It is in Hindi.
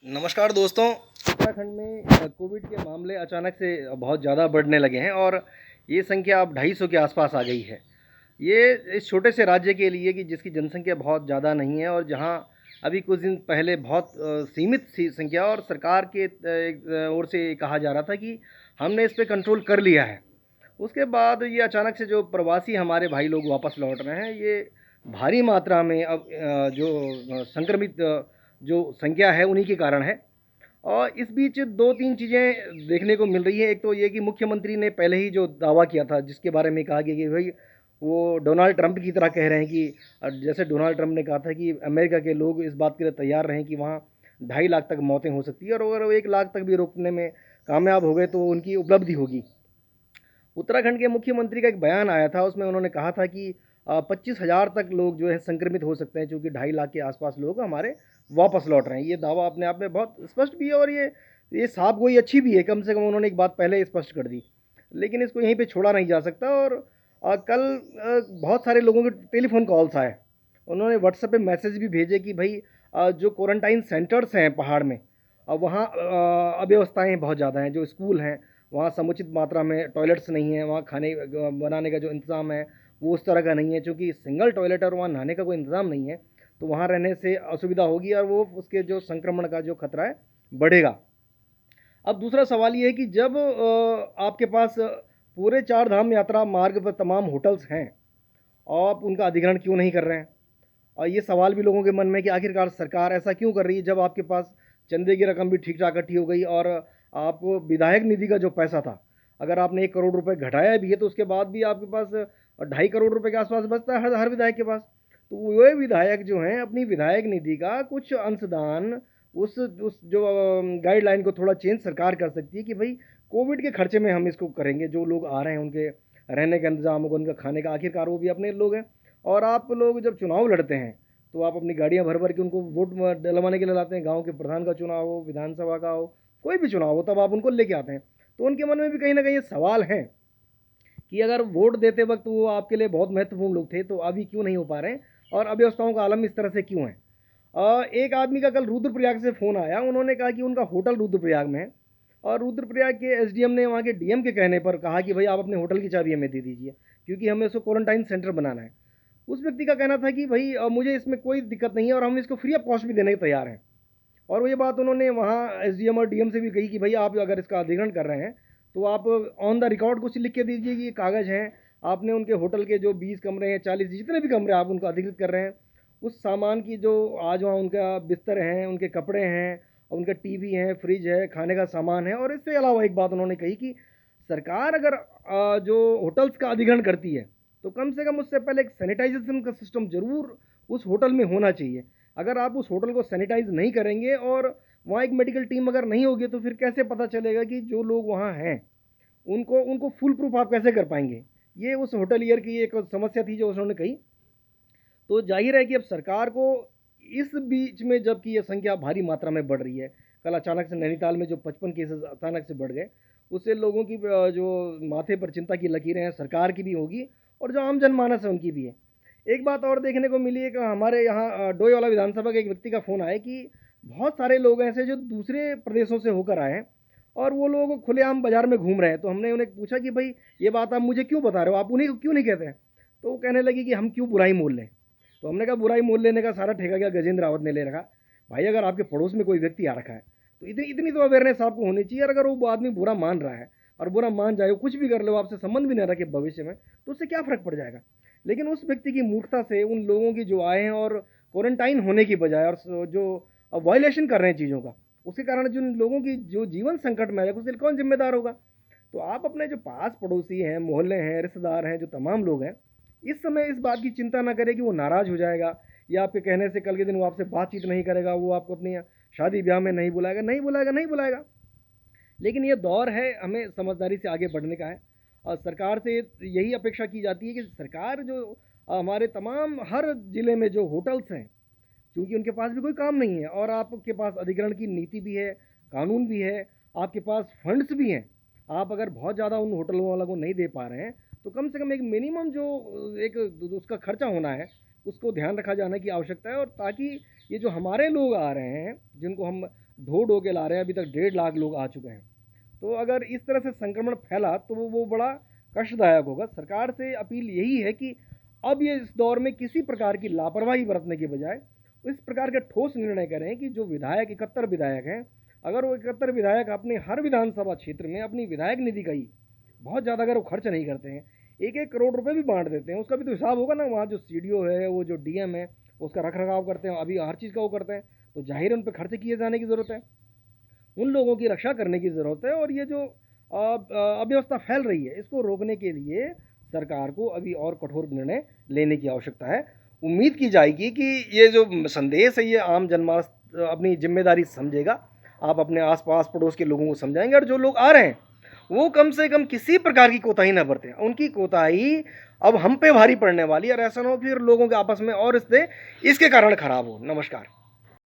नमस्कार दोस्तों। उत्तराखंड में कोविड के मामले अचानक से बहुत ज़्यादा बढ़ने लगे हैं और ये संख्या अब 250 के आसपास आ गई है। ये इस छोटे से राज्य के लिए कि जिसकी जनसंख्या बहुत ज़्यादा नहीं है और जहाँ अभी कुछ दिन पहले बहुत सीमित सी संख्या और सरकार के ओर से कहा जा रहा था कि हमने इस पे कंट्रोल कर लिया है। उसके बाद ये अचानक से जो प्रवासी हमारे भाई लोग वापस लौट रहे हैं, ये भारी मात्रा में अब संक्रमित जो संख्या है उन्हीं के कारण है। और इस बीच 2-3 चीज़ें देखने को मिल रही है। एक तो ये कि मुख्यमंत्री ने पहले ही जो दावा किया था, जिसके बारे में कहा गया कि भई वो डोनाल्ड ट्रंप की तरह कह रहे हैं कि जैसे डोनाल्ड ट्रंप ने कहा था कि अमेरिका के लोग इस बात के लिए तैयार रहें कि वहाँ 2.5 लाख तक मौतें हो सकती हैं और अगर वो 1 लाख तक भी रोकने में कामयाब हो गए तो उनकी उपलब्धि होगी। उत्तराखंड के मुख्यमंत्री का एक बयान आया था, उसमें उन्होंने कहा था कि 25,000 तक लोग जो है संक्रमित हो सकते हैं, चूँकि 2.5 लाख के आसपास लोग हमारे वापस लौट रहे हैं। ये दावा अपने आप में बहुत स्पष्ट भी है और ये साफ़-गोई अच्छी भी है, कम से कम उन्होंने एक बात पहले ही स्पष्ट कर दी। लेकिन इसको यहीं पे छोड़ा नहीं जा सकता और कल बहुत सारे लोगों के टेलीफ़ोन कॉल्स आए। उन्होंने व्हाट्सएप पे मैसेज भी भेजे कि भई जो क्वारंटाइन सेंटर्स हैं पहाड़ में, वहाँ अव्यवस्थाएँ बहुत ज़्यादा हैं। जो स्कूल हैं वहाँ समुचित मात्रा में टॉयलेट्स नहीं हैं, वहाँ खाने बनाने का जो इंतज़ाम है, वो उस तरह का नहीं है, चूँकि सिंगल टॉयलेट और वहाँ नहाने का कोई इंतज़ाम नहीं है, तो वहाँ रहने से असुविधा होगी और वो उसके जो संक्रमण का जो खतरा है, बढ़ेगा। अब दूसरा सवाल ये है कि जब आपके पास पूरे 4 धाम यात्रा मार्ग पर तमाम होटल्स हैं, आप उनका अधिग्रहण क्यों नहीं कर रहे हैं? और ये सवाल भी लोगों के मन में कि आखिरकार सरकार ऐसा क्यों कर रही है जब आपके पास चंदे की रकम भी ठीक-ठाक इकट्ठी हो गई और आपको विधायक निधि का जो पैसा था, अगर आपने 1 करोड़ रुपए घटाया भी है तो उसके बाद भी आपके पास 2.5 करोड़ रुपए के आस-पास बचता है हर हर विधायक के पास। तो वो विधायक जो हैं अपनी विधायक निधि का कुछ अंशदान उस जो गाइडलाइन को थोड़ा चेंज सरकार कर सकती है कि भई कोविड के खर्चे में हम इसको करेंगे, जो लोग आ रहे हैं उनके रहने का इंतज़ाम होगा, उनका खाने का, आखिरकार वो भी अपने लोग हैं। और आप लोग जब चुनाव लड़ते हैं, तो आप अपनी गाड़ियाँ भर-भर के उनको वोट डलवाने के लिए लाते हैं। गाँव के प्रधान का चुनाव हो, विधानसभा का हो, कोई भी चुनाव हो, तब आप उनको लेके आते हैं। तो उनके मन में भी कहीं न कहीं ये सवाल है कि अगर वोट देते वक़्त वो आपके लिए बहुत महत्वपूर्ण लोग थे, तो अभी क्यों नहीं हो पा रहे हैं और अव्यवस्थाओं का आलम इस तरह से क्यों है? एक आदमी का कल रुद्रप्रयाग से फ़ोन आया, उन्होंने कहा कि उनका होटल रुद्रप्रयाग में है और रुद्रप्रयाग के एसडीएम ने वहाँ के डीएम के कहने पर कहा कि भई आप अपने होटल की चाबी हमें दे दीजिए, क्योंकि हमें इसको क्वारंटाइन सेंटर बनाना है। उस व्यक्ति का कहना था कि भई मुझे इसमें कोई दिक्कत नहीं है और हम इसको फ्री ऑफ कॉस्ट भी देने को तैयार हैं। और वो ये बात उन्होंने वहाँ एसडीएम और डीएम से भी कही कि भई आप अगर इसका अधिग्रहण कर रहे हैं, तो आप ऑन द रिकॉर्ड कुछ लिख के दीजिए कि ये कागज़ हैं, आपने उनके होटल के जो 20 कमरे हैं, 40 जितने भी कमरे आप उनको अधिकृत कर रहे हैं, उस सामान की जो आज वहाँ उनका बिस्तर हैं, उनके कपड़े हैं, उनका टीवी है, फ्रिज है, खाने का सामान है और इसके अलावा एक बात उन्होंने कही कि सरकार अगर जो होटल्स का अधिग्रहण करती है, तो कम से कम उससे पहले एक सैनिटाइज़ेशन का सिस्टम ज़रूर उस होटल में होना चाहिए। अगर आप उस होटल को सैनिटाइज़ नहीं करेंगे और वहाँ एक मेडिकल टीम अगर नहीं होगी, तो फिर कैसे पता चलेगा कि जो लोग वहाँ हैं, उनको उनको फुल प्रूफ आप कैसे कर पाएँगे? ये उस होटलियर की एक समस्या थी जो उन्होंने कही। तो ज़ाहिर है कि अब सरकार को इस बीच में जबकि ये संख्या भारी मात्रा में बढ़ रही है, कल अचानक से नैनीताल में जो 55 केसेज़ अचानक से बढ़ गए, उससे लोगों की जो माथे पर चिंता की लकीरें हैं, सरकार की भी होगी और जो आम जनमानस है, उनकी भी है। एक बात और देखने को मिली है कि हमारे यहाँ डोईवाला विधानसभा के एक व्यक्ति का फ़ोन आया कि बहुत सारे लोग ऐसे जो दूसरे प्रदेशों से होकर आए हैं और वो लोग खुलेआम बाज़ार में घूम रहे हैं। तो हमने उन्हें पूछा कि भई ये बात आप मुझे क्यों बता रहे हो? आप उन्हीं को क्यों नहीं कहते हैं? तो वो कहने लगी कि हम क्यों बुराई मोल लें? तो हमने कहा बुराई मोल लेने का सारा ठेका क्या गजेंद्र रावत ने ले रखा? भाई अगर आपके पड़ोस में कोई व्यक्ति आ रखा है, तो इतनी इतनी तो अवेयरनेस आपको होनी चाहिए और अगर वो आदमी बुरा मान रहा है और बुरा मान जाए, वो कुछ भी कर ले, वो आपसे संबंध भी ना रखे भविष्य में, तो उससे क्या फ़र्क पड़ जाएगा? लेकिन उस व्यक्ति की मूर्खता से उन लोगों की जो आए हैं और क्वारंटाइन होने की बजाय और जो वायलेशन कर रहे हैं चीज़ों का, उसके कारण जिन लोगों की जो जीवन संकट में है, उसके लिए कौन ज़िम्मेदार होगा? तो आप अपने जो पास पड़ोसी हैं, मोहल्ले हैं, रिश्तेदार हैं, जो तमाम लोग हैं, इस समय इस बात की चिंता ना करें कि वो नाराज़ हो जाएगा या आपके कहने से कल के दिन वो आपसे बातचीत नहीं करेगा, वो आपको अपनी शादी-ब्याह में नहीं बुलाएगा, नहीं बुलाएगा, नहीं बुलाएगा। लेकिन ये दौर है, हमें समझदारी से आगे बढ़ने का है और सरकार से यही अपेक्षा की जाती है कि सरकार जो हमारे तमाम हर ज़िले में जो होटल्स हैं, क्योंकि उनके पास भी कोई काम नहीं है और आपके पास अधिग्रहण की नीति भी है, कानून भी है, आपके पास फंड्स भी हैं। आप अगर बहुत ज़्यादा उन होटलों वालों को नहीं दे पा रहे हैं, तो कम से कम एक मिनिमम जो एक उसका खर्चा होना है, उसको ध्यान रखा जाने की आवश्यकता है और ताकि ये जो हमारे लोग आ रहे हैं, जिनको हम ढो ढो के ला रहे हैं, अभी तक 1.5 लाख लोग आ चुके हैं। तो अगर इस तरह से संक्रमण फैला तो वो बड़ा कष्टदायक होगा। सरकार से अपील यही है कि अब ये इस दौर में किसी प्रकार की लापरवाही बरतने के बजाय इस प्रकार के ठोस निर्णय करें कि जो विधायक 71 विधायक हैं, अगर वो 71 विधायक अपने हर विधानसभा क्षेत्र में अपनी विधायक निधि का ही बहुत ज़्यादा अगर वो खर्च नहीं करते हैं, 1-1 करोड़ रुपए भी बांट देते हैं, उसका भी तो हिसाब होगा ना। वहाँ जो सीडीओ है, वो जो डीएम है, उसका रख रखाव करते हैं, अभी हर चीज़ का वो करते हैं, तो जाहिर है उन पर खर्च किए जाने की ज़रूरत है, उन लोगों की रक्षा करने की ज़रूरत है। और ये जो अव्यवस्था फैल रही है, इसको रोकने के लिए सरकार को अभी और कठोर निर्णय लेने की आवश्यकता है। उम्मीद की जाएगी कि ये जो संदेश है, ये आम जनमानस अपनी जिम्मेदारी समझेगा। आप अपने आस-पास पड़ोस के लोगों को समझाएँगे, और जो लोग आ रहे हैं, वो कम से कम किसी प्रकार की कोताही ना बरतें। उनकी कोताही अब हम पे भारी पड़ने वाली है, और ऐसा ना हो कि फिर लोगों के आपस में और रिश्ते इसके कारण खराब हो। नमस्कार।